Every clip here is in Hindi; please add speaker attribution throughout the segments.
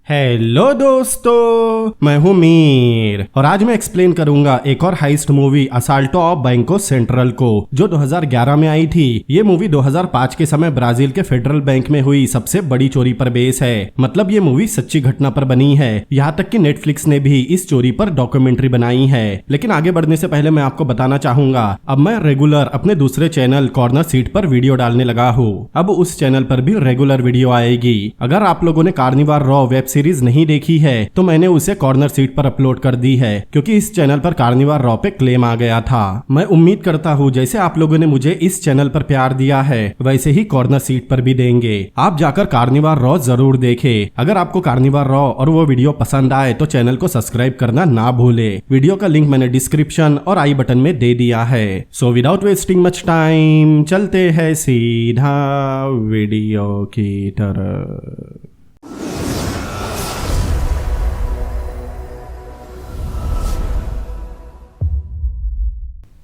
Speaker 1: हेलो दोस्तों, मैं हूं मीर और आज मैं एक्सप्लेन करूंगा एक और हाइस्ट मूवी असाल्टो ऑफ बैंको सेंट्रल को, जो 2011 में आई थी। ये मूवी 2005 के समय ब्राजील के फेडरल बैंक में हुई सबसे बड़ी चोरी पर बेस है। मतलब ये मूवी सच्ची घटना पर बनी है। यहाँ तक कि नेटफ्लिक्स ने भी इस चोरी पर डॉक्यूमेंट्री बनाई है। लेकिन आगे बढ़ने से पहले मैं आपको बताना चाहूंगा, अब मैं रेगुलर अपने दूसरे चैनल कॉर्नर सीट पर वीडियो डालने लगा हूँ। अब उस चैनल पर भी रेगुलर वीडियो आएगी। अगर आप लोगों ने कार्निवाल रॉ वेब सीरीज नहीं देखी है तो मैंने उसे कॉर्नर सीट पर अपलोड कर दी है, क्योंकि इस चैनल पर कार्निवाल रॉ पे क्लेम आ गया था। मैं उम्मीद करता हूँ जैसे आप लोगों ने मुझे इस चैनल पर प्यार दिया है वैसे ही कॉर्नर सीट पर भी देंगे। आप जाकर कार्निवाल रॉ जरूर देखें। अगर आपको कार्निवाल रॉ और वो वीडियो पसंद आए तो चैनल को सब्सक्राइब करना ना भूले। वीडियो का लिंक मैंने डिस्क्रिप्शन और आई बटन में दे दिया है। So without wasting much time चलते हैं सीधा वीडियो की तरफ।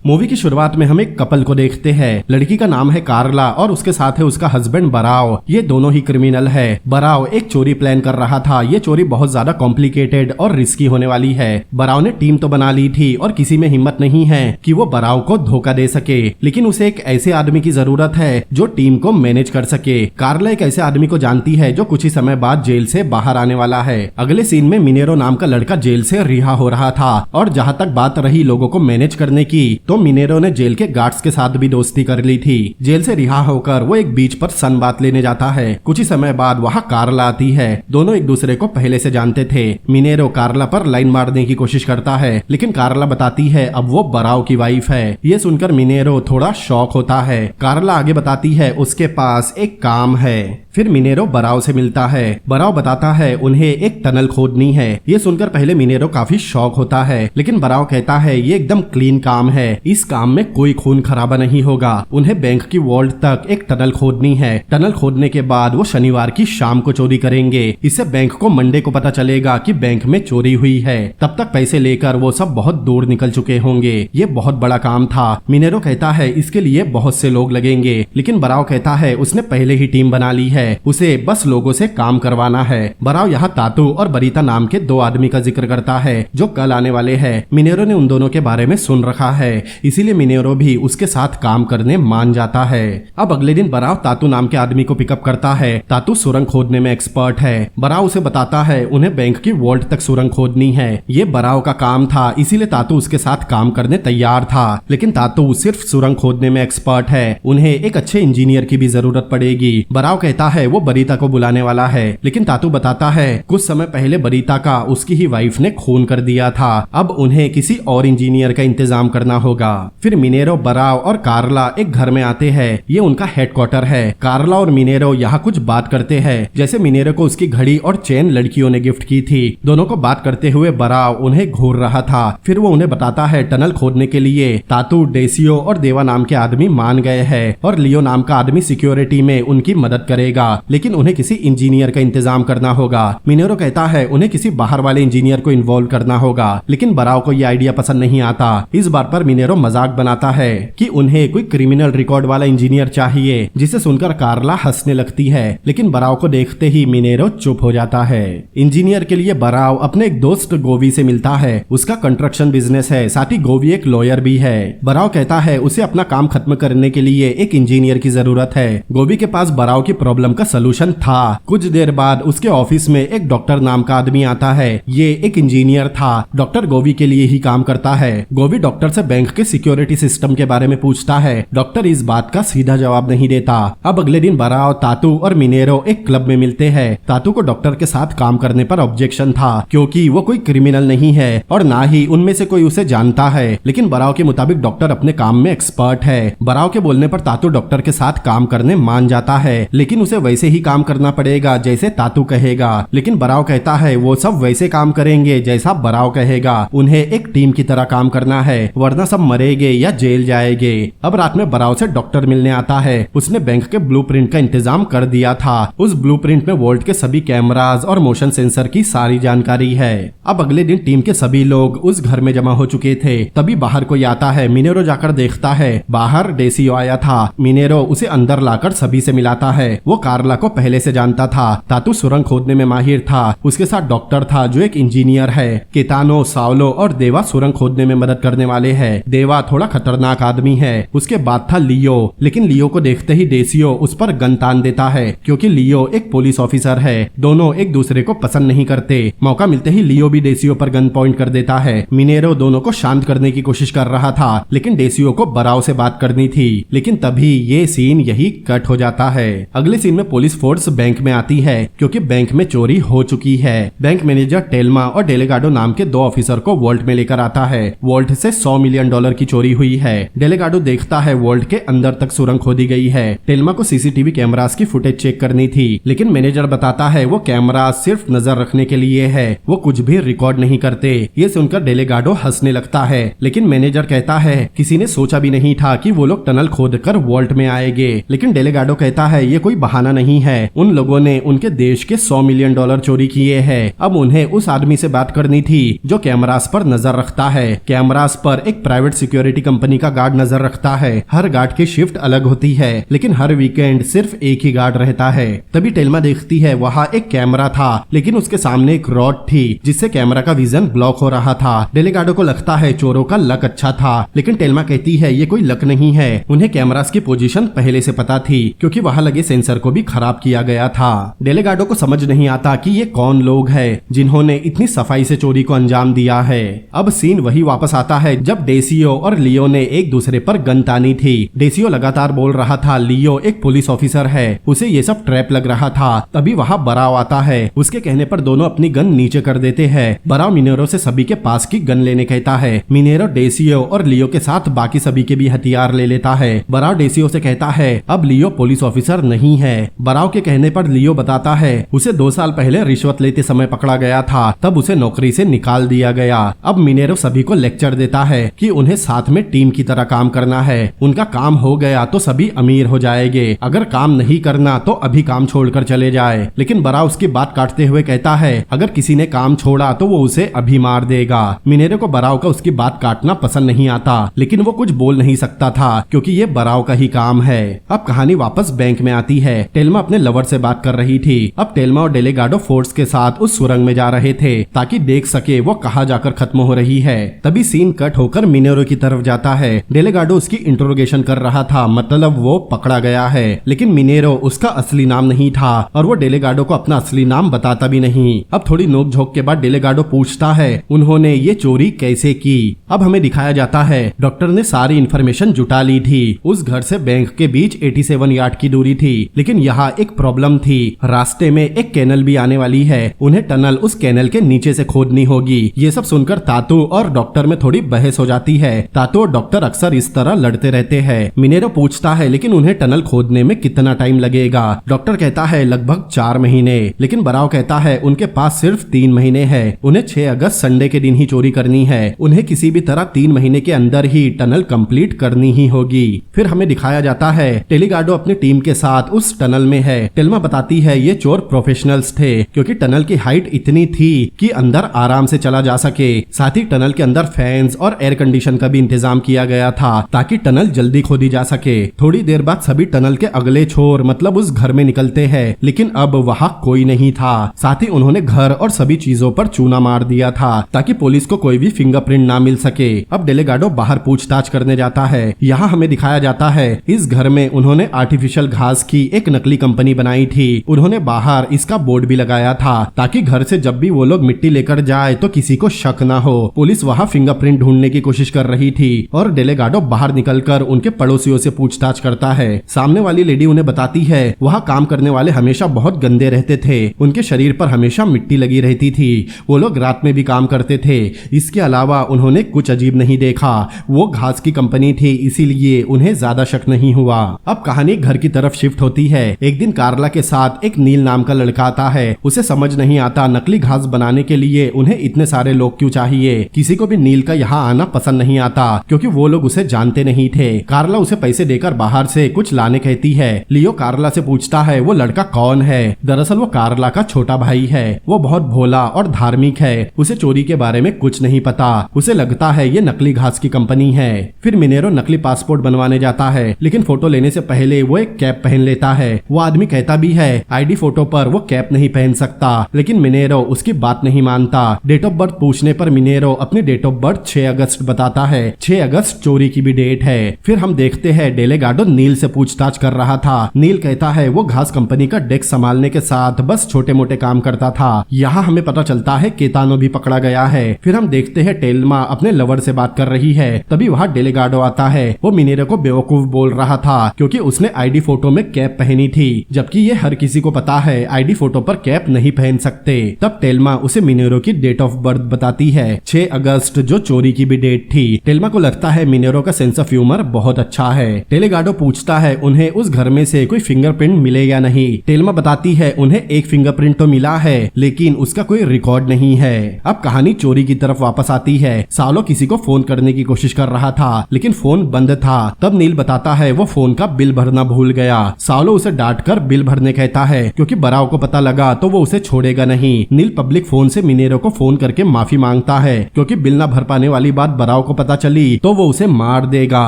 Speaker 1: मूवी की शुरुआत में हम एक कपल को देखते हैं। लड़की का नाम है कार्ला और उसके साथ है उसका हस्बैंड बराव। ये दोनों ही क्रिमिनल है। बराव एक चोरी प्लान कर रहा था। ये चोरी बहुत ज्यादा कॉम्प्लिकेटेड और रिस्की होने वाली है। बराव ने टीम तो बना ली थी और किसी में हिम्मत नहीं है कि वो बराव को धोखा दे सके, लेकिन उसे एक ऐसे आदमी की जरूरत है जो टीम को मैनेज कर सके। कार्ला एक ऐसे आदमी को जानती है जो कुछ ही समय बाद जेल से बाहर आने वाला है। अगले सीन में मिनेरो नाम का लड़का जेल से रिहा हो रहा था। और जहाँ तक बात रही लोगों को मैनेज करने की, तो मिनेरो ने जेल के गार्ड्स के साथ भी दोस्ती कर ली थी। जेल से रिहा होकर वो एक बीच पर सन बात लेने जाता है। कुछ ही समय बाद वहाँ कार्ला आती है। दोनों एक दूसरे को पहले से जानते थे। मिनेरो कार्ला पर लाइन मारने की कोशिश करता है, लेकिन कार्ला बताती है अब वो बराव की वाइफ है। ये सुनकर मिनेरो थोड़ा शॉक होता है। कार्ला आगे बताती है उसके पास एक काम है। फिर मिनेरो बराव से मिलता है। बराव बताता है उन्हें एक टनल खोदनी है। ये सुनकर पहले मिनेरो काफी शॉक होता है, लेकिन बराव कहता है ये एकदम क्लीन काम है, इस काम में कोई खून खराबा नहीं होगा। उन्हें बैंक की वॉल्ट तक एक टनल खोदनी है। टनल खोदने के बाद वो शनिवार की शाम को चोरी करेंगे। इससे बैंक को मंडे को पता चलेगा कि बैंक में चोरी हुई है। तब तक पैसे लेकर वो सब बहुत दूर निकल चुके होंगे। ये बहुत बड़ा काम था। मिनेरो कहता है इसके लिए बहुत से लोग लगेंगे, लेकिन बराव कहता है उसने पहले ही टीम बना ली है, उसे बस लोगों से काम करवाना है। बराव यहाँ तातू और बरीता नाम के दो आदमी का जिक्र करता है जो कल आने वाले हैं। मिनेरो ने उन दोनों के बारे में सुन रखा है, इसीलिए मिनेरो भी उसके साथ काम करने मान जाता है। अब अगले दिन बराव तातू नाम के आदमी को पिकअप करता है। तातू सुरंग खोदने में एक्सपर्ट है। बराव उसे बताता है उन्हें बैंक की वॉल्ट तक सुरंग खोदनी है। ये बराव का काम था, इसीलिए तातू उसके साथ काम करने तैयार था। लेकिन तातू सिर्फ सुरंग खोदने में एक्सपर्ट है, उन्हें एक अच्छे इंजीनियर की भी जरूरत पड़ेगी। बराव कहता है वो बरीता को बुलाने वाला है, लेकिन तातू बताता है कुछ समय पहले बरीता का उसकी ही वाइफ ने खून कर दिया था। अब उन्हें किसी और इंजीनियर का इंतजाम करना होगा। फिर मिनेरो, बराव और कार्ला एक घर में आते हैं। ये उनका हेडक्वार्टर है। कार्ला और मिनेरो यहाँ कुछ बात करते हैं, जैसे मिनेरो को उसकी घड़ी और चेन लड़कियों ने गिफ्ट की थी। दोनों को बात करते हुए बराव उन्हें घूर रहा था। फिर वो उन्हें बताता है टनल खोदने के लिए तातू, डेसियो और देवा नाम के आदमी मान गए हैं और लियो नाम का आदमी सिक्योरिटी में उनकी मदद करेगा, लेकिन उन्हें किसी इंजीनियर का इंतजाम करना होगा। मिनेरो कहता है उन्हें किसी बाहर वाले इंजीनियर को इन्वॉल्व करना होगा, लेकिन बराव को यह आइडिया पसंद नहीं आता। इस बात पर मिनेरो मजाक बनाता है कि उन्हें कोई क्रिमिनल रिकॉर्ड वाला इंजीनियर चाहिए, जिसे सुनकर कार्ला हंसने लगती है, लेकिन बराव को देखते ही मिनेरो चुप हो जाता है। इंजीनियर के लिए बराव अपने एक दोस्त गोवी से मिलता है। उसका कंस्ट्रक्शन बिजनेस है, साथ ही गोवी एक लॉयर भी है। बराव कहता है उसे अपना काम खत्म करने के लिए एक इंजीनियर की जरूरत है। गोवी के पास बराव की प्रॉब्लम का सलूशन था। कुछ देर बाद उसके ऑफिस में एक डॉक्टर नाम का आदमी आता है। ये एक इंजीनियर था। डॉक्टर गोवी के लिए ही काम करता है। गोवी डॉक्टर से बैंक के सिक्योरिटी सिस्टम के बारे में पूछता है। डॉक्टर इस बात का सीधा जवाब नहीं देता। अब अगले दिन बराव, तातू और मिनेरो एक क्लब में मिलते हैं। तातू को डॉक्टर के साथ काम करने पर ऑब्जेक्शन था, क्योंकि वो कोई क्रिमिनल नहीं है और ना ही उनमें से कोई उसे जानता है। लेकिन बराव के मुताबिक डॉक्टर अपने काम में एक्सपर्ट है। बराव के बोलने पर तातू डॉक्टर के साथ काम करने मान जाता है, लेकिन उसे वैसे ही काम करना पड़ेगा जैसे तातू कहेगा। लेकिन बराव कहता है वो सब वैसे काम करेंगे जैसा बराव कहेगा। उन्हें एक टीम की तरह काम करना है, वरना सब मरेंगे या जेल जाएंगे। अब रात में बराव से डॉक्टर मिलने आता है। उसने बैंक के ब्लूप्रिंट का इंतजाम कर दिया था। उस ब्लूप्रिंट में वोल्ट के सभी कैमरास और मोशन सेंसर की सारी जानकारी है। अब अगले दिन टीम के सभी लोग उस घर में जमा हो चुके थे। तभी बाहर कोई आता है। मिनेरो जाकर देखता है बाहर डेसियो आया था। मिनेरो उसे अंदर लाकर सभी से मिलाता है। वो कार्ला को पहले से जानता था। तातू सुरंग खोदने में माहिर था, उसके साथ डॉक्टर था जो एक इंजीनियर है। केतानो, सावलो और देवा सुरंग खोदने में मदद करने वाले हैं। देवा थोड़ा खतरनाक आदमी है। उसके बाद था लियो, लेकिन लियो को देखते ही डेसियो उस पर गन तान देता है क्योंकि लियो एक पुलिस ऑफिसर है। दोनों एक दूसरे को पसंद नहीं करते। मौका मिलते ही लियो भी डेसियो पर गन पॉइंट कर देता है। मिनेरो दोनों को शांत करने की कोशिश कर रहा था, लेकिन डेसियो को बराव से बात करनी थी। लेकिन तभी ये सीन यही कट हो जाता है। अगले सीन में पुलिस फोर्स बैंक में आती है क्योंकि बैंक में चोरी हो चुकी है। बैंक मैनेजर टेल्मा और डेलेगाडो नाम के दो ऑफिसर को वॉल्ट में लेकर आता है। वॉल्ट से $100 मिलियन की चोरी हुई है। डेलेगाडो देखता है वॉल्ट के अंदर तक सुरंग खोदी गई है। टेल्मा को सीसीटीवी कैमरास की फुटेज चेक करनी थी, लेकिन मैनेजर बताता है वो कैमरा सिर्फ नजर रखने के लिए है, वो कुछ भी रिकॉर्ड नहीं करते। ये सुनकर डेलेगाडो हंसने लगता है, लेकिन मैनेजर कहता है किसी ने सोचा भी नहीं था कि वो लोग टनल खोदकर वॉल्ट में आएंगे। लेकिन डेलेगाडो कहता है ये कोई बहाना नहीं है, उन लोगों ने उनके देश के $100 मिलियन चोरी किए हैं। अब उन्हें उस आदमी से बात करनी थी जो कैमरास पर नजर रखता है। कैमरास पर एक प्राइवेट सिक्योरिटी कंपनी का गार्ड नजर रखता है। हर गार्ड की शिफ्ट अलग होती है, लेकिन हर वीकेंड सिर्फ एक ही गार्ड रहता है। तभी टेल्मा देखती है वहाँ एक कैमरा था, लेकिन उसके सामने एक रॉड थी जिससे कैमरा का विजन ब्लॉक हो रहा था। डेलेगाडो को लगता है चोरों का लक अच्छा था, लेकिन टेल्मा कहती है ये कोई लक नहीं है, उन्हें कैमरास की पोजीशन पहले से पता थी क्योंकि वहाँ लगे सेंसर को भी खराब किया गया था। डेलेगाडो को समझ नहीं आता कि ये कौन लोग हैं जिन्होंने इतनी सफाई से चोरी को अंजाम दिया है। अब सीन वही वापस आता है जब डेसियो और लियो ने एक दूसरे पर गन तानी थी। डेसियो लगातार बोल रहा था लियो एक पुलिस ऑफिसर है, उसे ये सब ट्रैप लग रहा था। तभी वहाँ बराव आता है। उसके कहने पर दोनों अपनी गन नीचे कर देते हैं। बराव मिनेरो से सभी के पास की गन लेने कहता है। मिनेरो डेसियो और लियो के साथ बाकी सभी के भी हथियार ले लेता है। बराव डेसियो से कहता है अब लियो पुलिस ऑफिसर नहीं है। बराव के कहने पर लियो बताता है उसे 2 साल पहले रिश्वत लेते समय पकड़ा गया था, तब उसे नौकरी से निकाल दिया गया। अब मिनेरो सभी को लेक्चर देता है कि उन्हें साथ में टीम की तरह काम करना है। उनका काम हो गया तो सभी अमीर हो जाएंगे, अगर काम नहीं करना तो अभी काम छोड़कर चले जाए। लेकिन बराव उसकी बात काटते हुए कहता है अगर किसी ने काम छोड़ा तो वो उसे अभी मार देगा। मिनेरो को बराव का उसकी बात काटना पसंद नहीं आता, लेकिन वो कुछ बोल नहीं सकता था क्योंकि ये बराव का ही काम है। अब कहानी वापस बैंक में आती है। टेल्मा अपने लवर से बात कर रही थी। अब टेल्मा और डेलेगाडो फोर्स के साथ उस सुरंग में जा रहे थे ताकि देख सके वो कहाँ जाकर खत्म हो रही है। तभी सीन कट होकर मिनेरो की तरफ जाता है। डेलेगाडो उसकी इंट्रोगेशन कर रहा था, मतलब वो पकड़ा गया है, लेकिन मिनेरो उसका असली नाम नहीं था और वो डेलेगाडो को अपना असली नाम बताता भी नहीं। अब थोड़ी नोकझोंक के बाद डेलेगाडो पूछता है उन्होंने ये चोरी कैसे की। अब हमें दिखाया जाता है डॉक्टर ने सारी इन्फॉर्मेशन जुटा ली थी। उस घर से बैंक के बीच 87 यार्ड की दूरी थी, लेकिन यहाँ एक प्रॉब्लम थी। रास्ते में एक कैनल भी आने वाली है, उन्हें टनल उस कैनल के नीचे से खोदनी होगी। ये सब सुनकर तातू और डॉक्टर में थोड़ी बहस हो जाती है। तातू और डॉक्टर अक्सर इस तरह लड़ते रहते हैं। मिनेरो पूछता है लेकिन उन्हें टनल खोदने में कितना टाइम लगेगा। डॉक्टर कहता है लगभग 4 महीने, लेकिन बराव कहता है उनके पास सिर्फ 3 महीने हैं। उन्हें 6 अगस्त संडे के दिन ही चोरी करनी है। उन्हें किसी भी तरह 3 महीने के अंदर ही टनल कंप्लीट करनी ही होगी। फिर हमें दिखाया जाता है डेलेगाडो अपनी टीम के साथ उस टनल में है। टेल्मा बताती है ये चोर प्रोफेशनल्स थे क्योंकि टनल की हाइट इतनी थी कि अंदर आराम से चला जा सके। साथ ही टनल के अंदर फैंस और एयर कंडीशन का भी इंतजाम किया गया था ताकि टनल जल्दी खोदी जा सके। थोड़ी देर बाद सभी टनल के अगले छोर मतलब उस घर में निकलते हैं, लेकिन अब वहाँ कोई नहीं था। साथ ही उन्होंने घर और सभी चीजों पर चूना मार दिया था ताकि पुलिस को कोई भी फिंगरप्रिंट ना मिल सके। अब डेलेगाडो बाहर पूछताछ करने जाता है। यहाँ हमें दिखाया जाता है इस घर में उन्होंने आर्टिफिशियल घास की एक नकली कंपनी बनाई थी। उन्होंने बाहर इसका बोर्ड भी लगाया था ताकि घर से जब भी वो लोग मिट्टी लेकर जाए तो किसी को शक ना हो। पुलिस वहाँ फिंगरप्रिंट ढूंढने की कोशिश कर रही थी और डेलेगाडो बाहर निकलकर उनके पड़ोसियों से पूछताछ करता है। सामने वाली लेडी उन्हें बताती है वहाँ काम करने वाले हमेशा बहुत गंदे रहते थे, उनके शरीर पर हमेशा मिट्टी लगी रहती थी, वो लोग रात में भी काम करते थे। इसके अलावा उन्होंने कुछ अजीब नहीं देखा। वो घास की कंपनी थी इसीलिए उन्हें ज्यादा शक नहीं हुआ। अब कहानी घर की तरफ शिफ्ट होती है। एक दिन कार्ला के साथ एक नील नाम का लड़का आता है। उसे समझ नहीं आता नकली घास बनाने के लिए उन्हें इतने सारे लोग क्यों चाहिए। किसी को भी नील का यहाँ आना पसंद नहीं आता क्योंकि वो लोग उसे जानते नहीं थे। कार्ला उसे पैसे देकर बाहर से कुछ लाने कहती है। लियो कार्ला से पूछता है वो लड़का कौन है। दरअसल वो कार्ला का छोटा भाई है। वो बहुत भोला और धार्मिक है, उसे चोरी के बारे में कुछ नहीं पता। उसे लगता है ये नकली घास की कंपनी है। फिर मिनेरो नकली पासपोर्ट बनवाने जाता है, लेकिन फोटो लेने से पहले वो एक कैप पहन लेता है वो आदमी कहता भी है आईडी फोटो पर वो कैप नहीं पहन सकता, लेकिन मिनेरो उसकी बात नहीं मानता। डेट ऑफ बर्थ पूछने पर मिनेरो अपनी डेट ऑफ बर्थ 6 अगस्त बताता है। 6 अगस्त चोरी की भी डेट है। फिर हम देखते हैं डेलेगाडो नील से पूछताछ कर रहा था। नील कहता है वो घास कंपनी का डेस्क संभालने के साथ बस छोटे मोटे काम करता था। यहाँ हमें पता चलता है केतानो भी पकड़ा गया है। फिर हम देखते हैं टेल्मा अपने लवर से बात कर रही है। तभी वहाँ डेलेगाडो आता है। वो मिनेरो को बेवकूफ बोल रहा था क्योंकि उसने आईडी फोटो में कैप पहनी थी, जबकि ये हर किसी को पता है आईडी फोटो पर कैप नहीं पहन सकते। तब टेल्मा उसे मिनेरो की डेट ऑफ बर्थ बताती है, 6 अगस्त, जो चोरी की भी डेट थी। टेल्मा को लगता है मिनेरो का सेंस ऑफ ह्यूमर बहुत अच्छा है। डेलेगाडो पूछता है उन्हें उस घर में से कोई फिंगरप्रिंट मिले या नहीं। टेल्मा बताती है उन्हें एक फिंगरप्रिंट तो मिला है, लेकिन उसका कोई रिकॉर्ड नहीं है। अब कहानी चोरी की तरफ वापस आती है। सालो किसी को फोन करने की कोशिश कर रहा था, लेकिन फोन बंद था। तब नील बताता है वो फोन का बिल भरना भूल गया। सालो उसे डांट कर बिल भरने कहता है, क्योंकि बराव को पता लगा तो वो उसे छोड़ेगा नहीं। नील पब्लिक फोन से मिनेरो को फोन करके माफी मांगता है, क्योंकि बिल ना भर पाने वाली बात बराव को पता चली तो वो उसे मार देगा।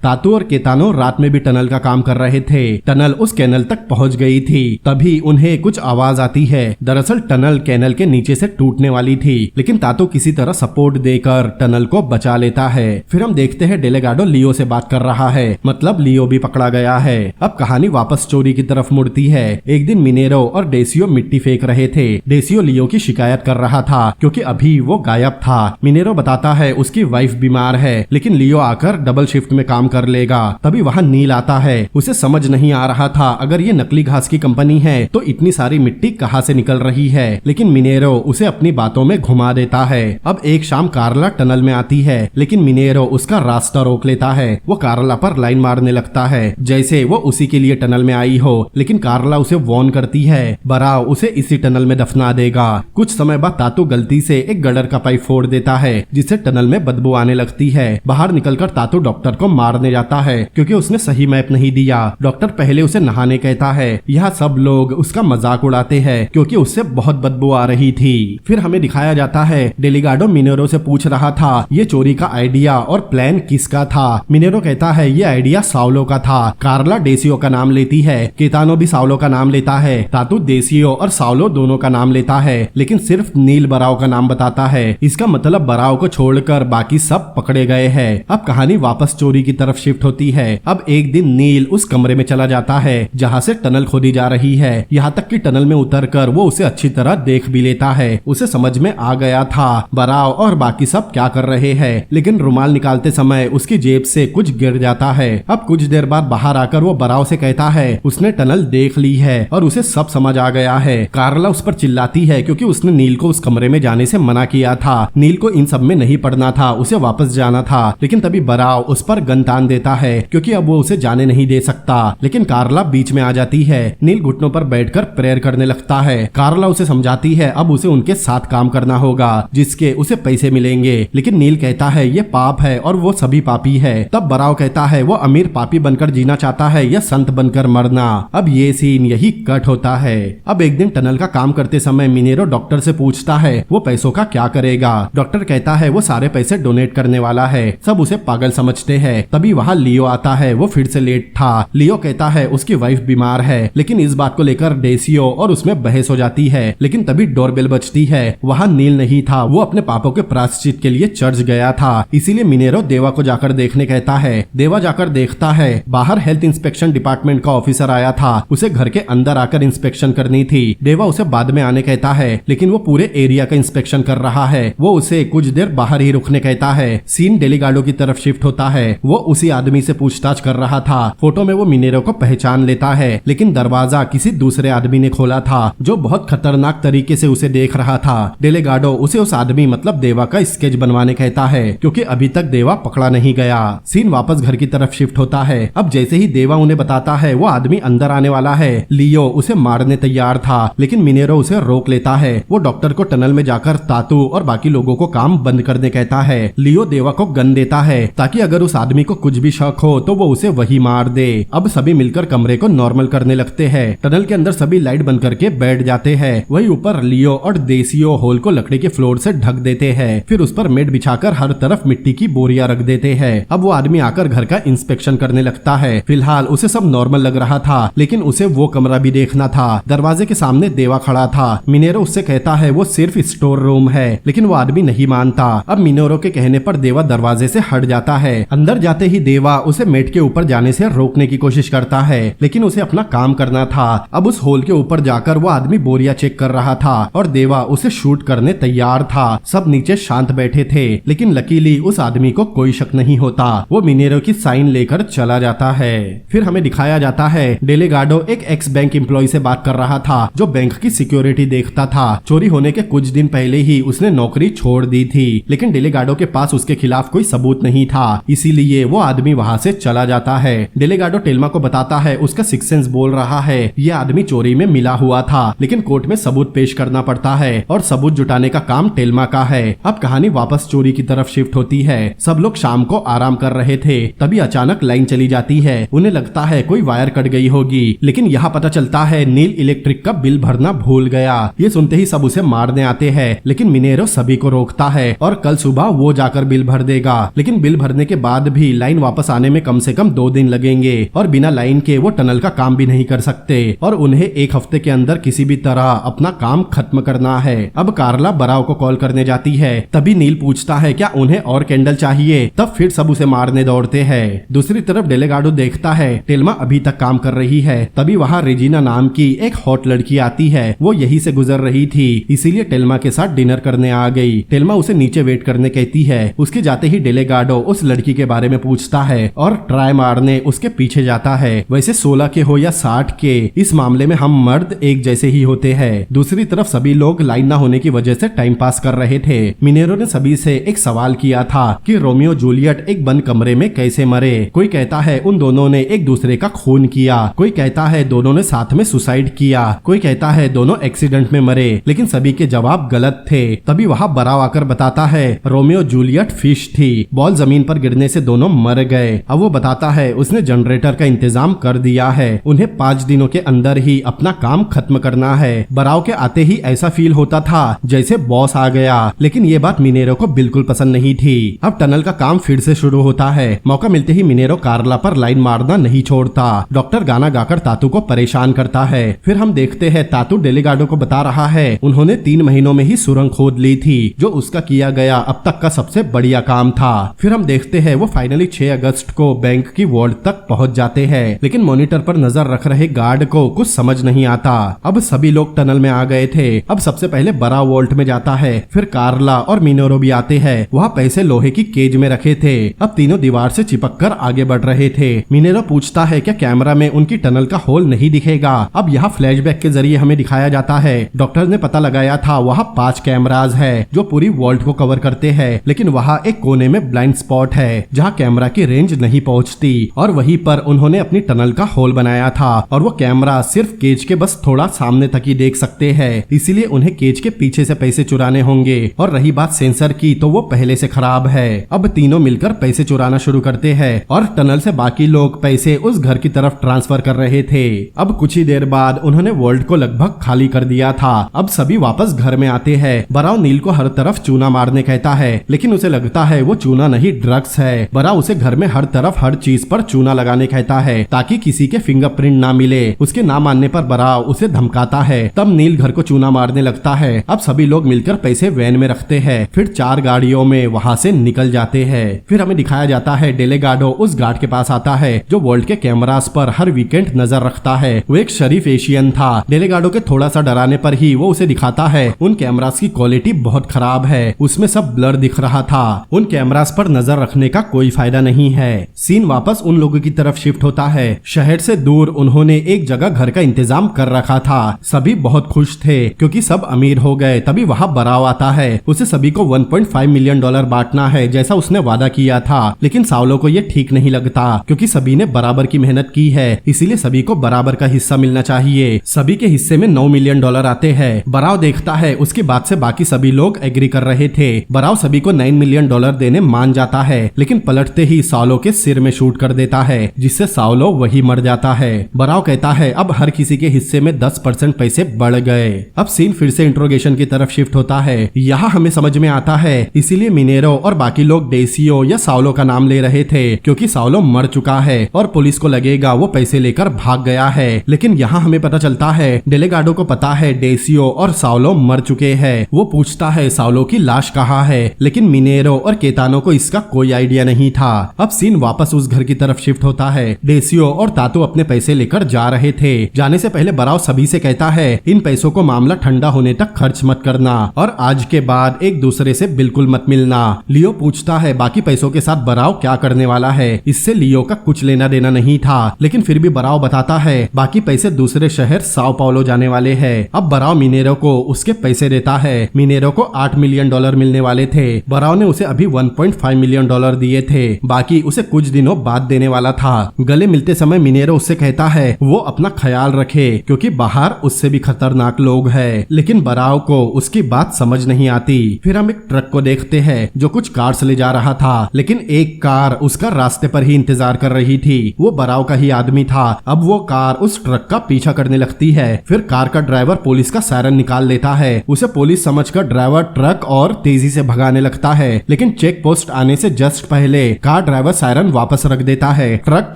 Speaker 1: तातू और केतानो रात में भी टनल का काम कर रहे थे। टनल उस कैनल तक पहुंच गई थी। तभी उन्हें कुछ आवाज आती है। दरअसल टनल कैनल के नीचे से टूटने वाली थी, लेकिन तातू किसी तरह सपोर्ट देकर टनल को बचा लेता है। फिर हम देखते हैं डेलेगाडो लियो से बात कर रहा है, मतलब लियो भी पकड़ा गया है। अब कहानी वापस चोरी की तरफ मुड़ती है। एक दिन मिनेरो और डेसियो मिट्टी फेंक रहे थे। डेसियो लियो की शिकायत कर रहा था क्योंकि अभी वो गायब था। मिनेरो बताता है उसकी वाइफ बीमार है, लेकिन लियो आकर डबल शिफ्ट में काम कर लेगा। तभी वहाँ नील आता है। उसे समझ नहीं आ रहा था अगर ये नकली घास की कंपनी है तो इतनी सारी मिट्टी कहाँ से निकल रही है, लेकिन मिनेरो उसे अपनी बातों में घुमा देता है। अब एक शाम कार्ला टनल में आती है, लेकिन मिनेरो उसका रास्ता रोक लेता है। वो कार्ला पर लाइन मारने लगता है जैसे वो उसी के लिए टनल में आई हो, लेकिन कार्ला उसे वार्न करती है बराव उसे इसी टनल में दफना देगा। कुछ समय बाद तातू गलती से एक गडर का पाइप फोड़ देता है, जिससे टनल में बदबू आने लगती है। बाहर निकलकर तातू डॉक्टर को मारने जाता है क्योंकि उसने सही मैप नहीं दिया। डॉक्टर पहले उसे नहाने कहता है। यहाँ सब लोग उसका मजाक उड़ाते हैं क्योंकि उससे बहुत बदबू आ रही थी। फिर हमें दिखाया जाता है डेलिगाडो मिनेरो से पूछ रहा था ये चोरी का आइडिया और प्लान किसका था। मिनेरो कहता है ये आइडिया साउलो का था। कार्ला डेसियो का नाम लेती है, केतानो भी साउलो का नाम लेता है। तातू डेसियो और साउलो दोनों का नाम लेता है, लेकिन सिर्फ नील बराव का नाम बताता है। इसका मतलब बराव को छोड़कर बाकी सब पकड़े गए हैं। अब कहानी वापस चोरी की तरफ शिफ्ट होती है। अब एक दिन नील उस कमरे में चला जाता है जहाँ से टनल खोदी जा रही है। यहाँ तक कि टनल में उतरकर वो उसे अच्छी तरह देख भी लेता है। उसे समझ में आ गया था बराव और बाकी सब क्या कर रहे हैं, लेकिन रुमाल निकालते समय उसकी जेब से कुछ गिर जाता है। अब कुछ देर बाद बाहर आकर वो बराव से कहता है उसने टनल देख ली है और उसे सब समझ आ गया है। कार्ला उस पर चिल्लाती है क्योंकि उसने नील को उस कमरे में जाने से मना किया था। नील को इन सब में नहीं पड़ना था, उसे वापस जाना था। लेकिन तभी बराव उस पर गन तान देता है क्योंकि अब वो उसे जाने नहीं दे सकता। लेकिन कार्ला बीच में आ जाती है। नील घुटनों पर बैठकर प्रेयर करने लगता है। कार्ला उसे समझाती है अब उसे उनके साथ काम करना होगा जिसके उसे पैसे मिलेंगे, लेकिन नील कहता है ये पाप है और वो सभी पापी है। तब बराव कहता है वो अमीर पापी बनकर जीना चाहता है या संत बनकर मरना। अब ये सीन यही कट होता है। अब एक दिन टनल का काम करते समय मिनेरो डॉक्टर से पूछता है वो पैसों का क्या करेगा। डॉक्टर कहता है वो सारे पैसे डोनेट करने वाला है। सब उसे पागल समझते हैं। तभी वहाँ लियो आता है। वो फिर से लेट था। लियो कहता है उसकी वाइफ बीमार है, लेकिन इस बात को लेकर डेसियो और उसमें बहस हो जाती है। लेकिन तभी डोरबेल बजती है। वहाँ नील नहीं था, वो अपने पापों के प्रायश्चित के लिए चर्च गया था। इसीलिए मिनेरो देवा को जाकर देखने कहता है। देवा जाकर देखता है बाहर हेल्थ इंस्पेक्शन डिपार्टमेंट का ऑफिसर आया था। उसे घर के अंदर आकर इंस्पेक्शन करनी थी। देवा उसे बाद में आने कहता है, लेकिन वो पूरे एरिया का इंस्पेक्शन कर रहा है। वो उसे कुछ देर बाहर ही रुकने कहता है। सीन डेलिगाडो की तरफ शिफ्ट होता है। वो उसी आदमी से पूछताछ कर रहा था। फोटो में वो मिनेरो को पहचान लेता है, लेकिन दरवाजा किसी दूसरे आदमी ने खोला था जो बहुत खतरनाक तरीके से उसे देख रहा था। डेलिगाडो उसे उस आदमी मतलब देवा का स्केच बनवाने कहता है क्योंकि अभी तक देवा पकड़ा नहीं गया। सीन वापस घर की तरफ शिफ्ट होता है। अब जैसे ही देवा उन्हें बताता है वो आदमी अंदर आने वाला है। लियो उसे मारने तैयार था, लेकिन मिनेरो उसे रोक लेता है। वो डॉक्टर को टनल में जाकर तातू और बाकी लोगों को काम बंद करने कहता है। लियो देवा को गन देता है ताकि अगर उस आदमी को कुछ भी शक हो तो वो उसे वही मार दे। अब सभी मिलकर कमरे को नॉर्मल करने लगते हैं। टनल के अंदर सभी लाइट बंद करके बैठ जाते हैं। वही ऊपर लियो और देसियो होल को लकड़ी के फ्लोर से ढक देते हैं। फिर उस पर मेट बिछाकर हर तरफ मिट्टी की बोरियां रख देते हैं। अब वो आदमी आकर घर का इंस्पेक्शन करने लगता है। फिलहाल उसे सब नॉर्मल लग रहा था, लेकिन उसे वो कमरा भी देखना था। दरवाजे के सामने देवा खड़ा था। मिनेरो उससे कहता है वो सिर्फ स्टोर रूम है, लेकिन वो आदमी नहीं मानता। अब मिनेरो के कहने पर देवा दरवाजे से हट जाता है। अंदर जाते ही देवा उसे मेट के ऊपर जाने से रोकने की कोशिश करता है, लेकिन उसे अपना काम करना था। अब उस होल के ऊपर जाकर वो आदमी बोरिया चेक कर रहा था और देवा उसे शूट करने तैयार था। सब नीचे शांत बैठे थे, लेकिन लकीली उस आदमी को कोई शक नहीं होता। वो मिनेरो की साइन लेकर चला जाता है। फिर हमें दिखाया जाता है डेलेगाडो एक एक्स बैंक एम्प्लॉय से बात कर रहा था, जो बैंक की सिक्योरिटी देखता था। चोरी होने के कुछ दिन पहले ही उसने नौकरी छोड़ दी थी, लेकिन डेलेगाडो के पास उसके खिलाफ कोई सबूत नहीं था, इसीलिए वो आदमी वहाँ से चला जाता है। डेलेगाडो टेल्मा को बताता है उसका सिक्स सेंस बोल रहा है ये आदमी चोरी में मिला हुआ था, लेकिन कोर्ट में सबूत पेश करना पड़ता है और सबूत जुटाने का काम टेल्मा का है। अब कहानी वापस चोरी की तरफ शिफ्ट होती है। सब लोग शाम को आराम कर रहे थे, तभी अचानक लाइन चली जाती है। उन्हें लगता है कोई वायर कट गई होगी, लेकिन यहाँ पता चलता है नील इलेक्ट्रिक का बिल भरना भूल गया। ये सुनते ही सब उसे मारने आते हैं, लेकिन मिनेरो सभी को रोकता है और कल सुबह वो जाकर बिल भर देगा। लेकिन बिल भरने के बाद भी लाइन वापस आने में कम से कम 2 दिन लगेंगे और बिना लाइन के वो टनल का काम भी नहीं कर सकते और उन्हें 1 हफ्ते के अंदर किसी भी तरह अपना काम खत्म करना है। अब कार्ला बराव को कॉल करने जाती है, तभी नील पूछता है क्या उन्हें और कैंडल चाहिए, तब फिर सब उसे मारने दौड़ते हैं। दूसरी तरफ डेलेगाडो देखता है टेल्मा अभी तक काम कर रही है, तभी वहाँ रेजिना नाम की एक हॉट लड़की आती है। वो यही से गुजर रही थी, इसीलिए टेल्मा के साथ डिनर करने आ गई। टेल्मा उसे नीचे वेट करने कहती है। उसके जाते ही डेलेगाडो उस लड़की के बारे में पूछता है और ट्राई मारने उसके पीछे जाता है। वैसे 16 के हो या 60 के, इस मामले में हम मर्द एक जैसे ही होते हैं। दूसरी तरफ सभी लोग लाइन न होने की वजह से टाइम पास कर रहे थे। मिनेरो ने सभी से एक सवाल किया था कि रोमियो जूलियट एक बंद कमरे में कैसे मरे। कोई कहता है उन दोनों ने एक दूसरे का खून किया, कोई कहता है दोनों ने साथ में सुसाइड किया, कोई कहता है दोनों एक्सीडेंट में मरे, लेकिन सभी के जवाब गलत थे। तभी वहाँ बराव आकर बताता है रोमियो जूलियट फिश थी, बॉल जमीन पर गिरने से दोनों मर गए। अब वो बताता है उसने जनरेटर का इंतजाम कर दिया है, उन्हें 5 दिनों के अंदर ही अपना काम खत्म करना है। बराव के आते ही ऐसा फील होता था जैसे बॉस आ गया, लेकिन ये बात मिनेरो को बिल्कुल पसंद नहीं थी। अब टनल का काम फिर से शुरू होता है। मौका मिलते ही मिनेरो कार्ला पर लाइन मारना नहीं छोड़ता। डॉक्टर गाना गाकर तातू को परेशान करता है। फिर हम देखते हैं तातू डेलेगाडो को बता रहा है उन्होंने 3 महीनों में ही सुरंग खोद ली थी, जो उसका किया गया अब तक का सबसे बढ़िया काम था। फिर हम देखते हैं वो फाइनली 6 अगस्त को बैंक की वार्ड तक पहुंच जाते हैं, लेकिन मॉनिटर पर नजर रख रहे गार्ड को कुछ समझ नहीं आता। अब सभी लोग टनल में आ गए थे। अब सबसे पहले बरा वोल्ट में जाता है, फिर कार्ला और मिनेरो भी आते हैं। वहाँ पैसे लोहे की केज में रखे थे। अब तीनों दीवार से चिपक कर आगे बढ़ रहे थे। मिनेरो पूछता है क्या कैमरा में उनकी टनल का होल नहीं दिखेगा। अब यहाँ फ्लैशबैक के जरिए हमें दिखाया जाता है डॉक्टर ने पता लगाया था वहाँ 5 कैमराज है जो पूरी वॉल्ट को कवर करते हैं, लेकिन वहाँ एक कोने में ब्लाइंड स्पॉट है जहाँ कैमरा की रेंज नहीं पहुँचती और वहीं पर उन्होंने अपनी टनल का होल बनाया था और वो कैमरा सिर्फ केज के बस थोड़ा सामने तक ही देख सकते हैं, इसीलिए उन्हें केज के पीछे से पैसे चुराने होंगे। और रही बात सेंसर की, तो वो पहले से खराब है। अब तीनों मिलकर पैसे चुराना शुरू करते हैं और टनल से बाकी लोग पैसे उस घर की तरफ ट्रांसफर कर रहे थे। अब कुछ ही देर बाद उन्होंने वर्ल्ड को लगभग खाली कर दिया था। अब सभी वापस घर में आते हैं। बराव नील को हर तरफ चूना मारने कहता है, लेकिन उसे लगता है वो चूना नहीं ड्रग्स है। बराव उसे घर में हर तरफ हर चीज पर चूना लगाने कहता है ताकि किसी के फिंगरप्रिंट ना मिले। उसके ना मानने पर बराव उसे धमकाता है। तब नील घर को चूना मारने लगता है। अब सभी लोग मिलकर पैसे वैन में रखते हैं, फिर 4 गाड़ियों में वहाँ से निकल जाते हैं। फिर हमें दिखाया जाता है डेलेगाडो उस गार्ड के पास आता है जो वर्ल्ड के कैमरास पर हर वीकेंड नजर रखता है। वो एक शरीफ एशियन था। डेलेगाडो के थोड़ा सा डराने पर ही वो उसे दिखाता है उन कैमरास की क्वालिटी बहुत खराब है, उसमें सब ब्लर दिख रहा था। उन कैमरास पर नजर रखने का कोई फायदा नहीं है। सीन वापस उन लोगों की तरफ शिफ्ट होता है। शहर से दूर उन्होंने एक जगह घर का इंतजाम कर रखा था। सभी बहुत खुश थे क्योंकि सब अमीर हो गए। तभी वहाँ बराव आता है। उसे सभी को $1.5 मिलियन बांटना है जैसा उसने वादा किया था, लेकिन सावलो को ये ठीक नहीं लगता क्योंकि सभी ने बराबर की मेहनत की है, इसीलिए सभी को बराबर का हिस्सा मिलना चाहिए। सभी के हिस्से में $9 मिलियन आते हैं। बराव देखता है उसकी बात से बाकी सभी लोग एग्री कर रहे थे। बराव सभी को $9 मिलियन देने मान जाता है, लेकिन पलटते ही सावलो के सिर में शूट कर देता है जिससे सावलो वही मर जाता है। बराव कहता है अब हर किसी के हिस्से में 10% पैसे बढ़ गए। अब सीन फिर से इंट्रोगेशन की तरफ शिफ्ट होता है। यहाँ हमें समझ में आता है इसीलिए मिनेरो और बाकी लोग डेसियो या सावलो का नाम ले रहे थे क्योंकि सावलो मर चुका है और पुलिस को लगेगा वो पैसे लेकर कर भाग गया है। लेकिन यहाँ हमें पता चलता है डेलेगाडो को पता है डेसियो और साउलो मर चुके हैं। वो पूछता है साउलो की लाश कहाँ है, लेकिन मिनेरो और केतानो को इसका कोई आइडिया नहीं था। अब सीन वापस उस घर की तरफ शिफ्ट होता है। डेसियो और तातो अपने पैसे लेकर जा रहे थे। जाने से पहले बराव सभी से कहता है इन पैसों को मामला ठंडा होने तक खर्च मत करना और आज के बाद एक दूसरे से बिल्कुल मत मिलना। लियो पूछता है बाकी पैसों के साथ बराव क्या करने वाला है। इससे लियो का कुछ लेना देना नहीं था, लेकिन फिर भी बराव बताता है बाकी पैसे दूसरे शहर साओ पाउलो जाने वाले हैं। अब बराव मिनेरो को उसके पैसे देता है। मिनेरो को $8 मिलियन मिलने वाले थे। बराव ने उसे अभी $1.5 मिलियन दिए थे, बाकी उसे कुछ दिनों बाद देने वाला था। गले मिलते समय मिनेरो उससे कहता है वो अपना ख्याल रखे क्योंकि बाहर उससे भी खतरनाक लोग हैं। लेकिन बराव को उसकी बात समझ नहीं आती। फिर हम एक ट्रक को देखते हैं जो कुछ कार्स ले जा रहा था, लेकिन एक कार उसका रास्ते पर ही इंतजार कर रही थी। वो बराव का ही आदमी था। अब वो कार उस ट्रक का पीछा करने लगती है। फिर कार का ड्राइवर पुलिस का सायरन निकाल लेता है। उसे पुलिस समझकर ड्राइवर ट्रक और तेजी से भगाने लगता है, लेकिन चेक पोस्ट आने से जस्ट पहले कार ड्राइवर सायरन वापस रख देता है। ट्रक